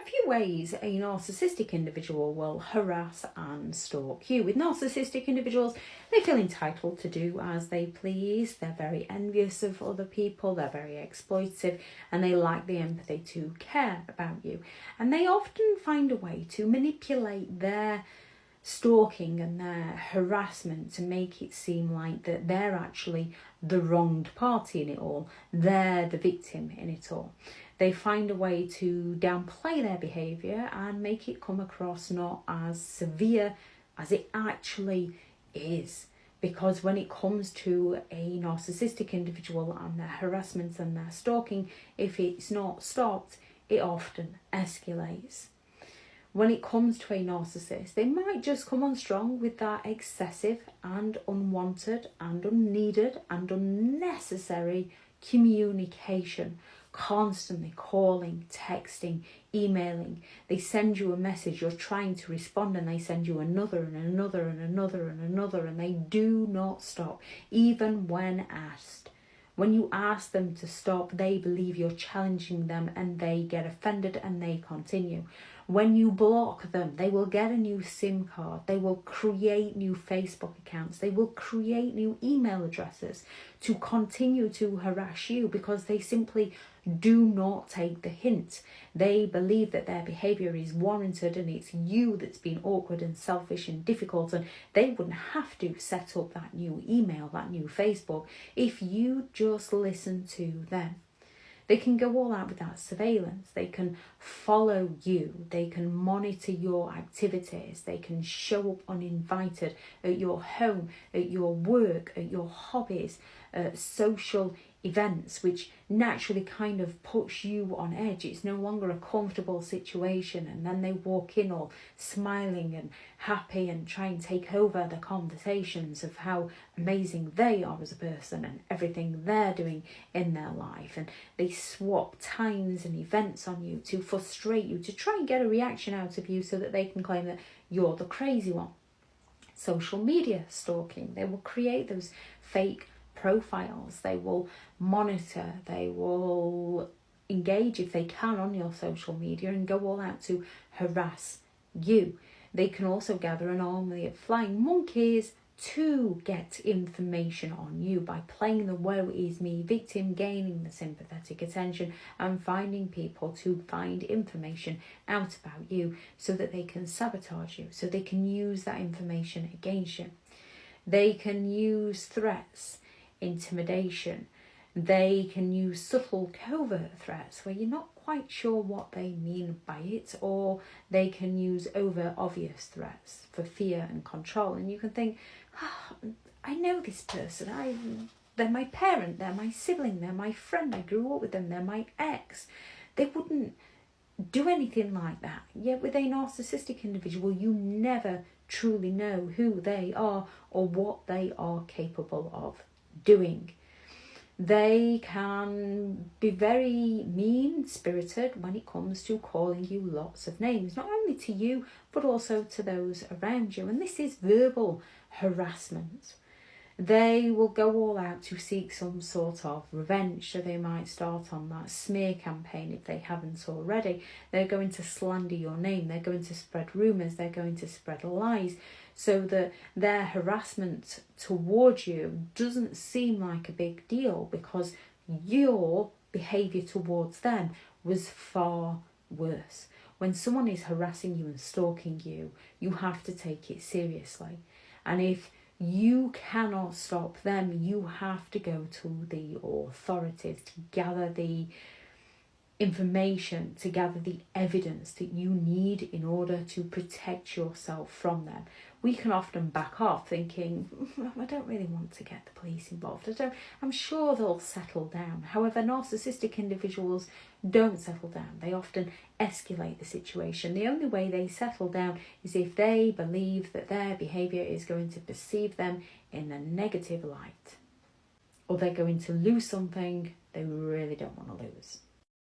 few ways a narcissistic individual will harass and stalk you. With narcissistic individuals, they feel entitled to do as they please. They're very envious of other people. They're very exploitive, and they lack the empathy to care about you. And they often find a way to manipulate their stalking and their harassment to make it seem like that they're actually the wronged party in it all. They're the victim in it all. They find a way to downplay their behaviour and make it come across not as severe as it actually is. Because when it comes to a narcissistic individual and their harassment and their stalking, if it's not stopped, it often escalates. When it comes to a narcissist, they might just come on strong with that excessive and unwanted and unneeded and unnecessary communication, constantly calling, texting, emailing. They send you a message, you're trying to respond, and they send you another and another and another and another, and they do not stop, even when asked. When you ask them to stop, they believe you're challenging them and they get offended and they continue. When you block them, they will get a new SIM card. They will create new Facebook accounts. They will create new email addresses to continue to harass you because they simply do not take the hint. They believe that their behaviour is warranted and it's you that's been awkward and selfish and difficult, and they wouldn't have to set up that new email, that new Facebook, if you just listen to them. They can go all out with that surveillance. They can follow you. They can monitor your activities. They can show up uninvited at your home, at your work, at your hobbies, social events, which naturally kind of puts you on edge. It's no longer a comfortable situation, and then they walk in all smiling and happy and try and take over the conversations of how amazing they are as a person and everything they're doing in their life, and they swap times and events on you to frustrate you, to try and get a reaction out of you so that they can claim that you're the crazy one. Social media stalking, they will create those fake profiles, they will monitor, they will engage if they can on your social media and go all out to harass you. They can also gather an army of flying monkeys to get information on you by playing the woe is me victim, gaining the sympathetic attention and finding people to find information out about you so that they can sabotage you, so they can use that information against you. They can use threats, intimidation. They can use subtle covert threats where you're not quite sure what they mean by it, or they can use over obvious threats for fear and control. And you can think, I know this person, they're my parent, they're my sibling, they're my friend, I grew up with them, they're my ex. They wouldn't do anything like that. Yet with a narcissistic individual, you never truly know who they are or what they are capable of doing. They can be very mean-spirited when it comes to calling you lots of names, not only to you but also to those around you, and this is verbal harassment. They will go all out to seek some sort of revenge, so they might start on that smear campaign if they haven't already. They're going to slander your name, they're going to spread rumours, they're going to spread lies, so that their harassment towards you doesn't seem like a big deal because your behaviour towards them was far worse. When someone is harassing you and stalking you, you have to take it seriously. And if you cannot stop them, you have to go to the authorities to gather the information, to gather the evidence that you need in order to protect yourself from them. We can often back off thinking, I don't really want to get the police involved. I'm sure they'll settle down. However, narcissistic individuals don't settle down. They often escalate the situation. The only way they settle down is if they believe that their behaviour is going to perceive them in a negative light, or they're going to lose something they really don't want to lose.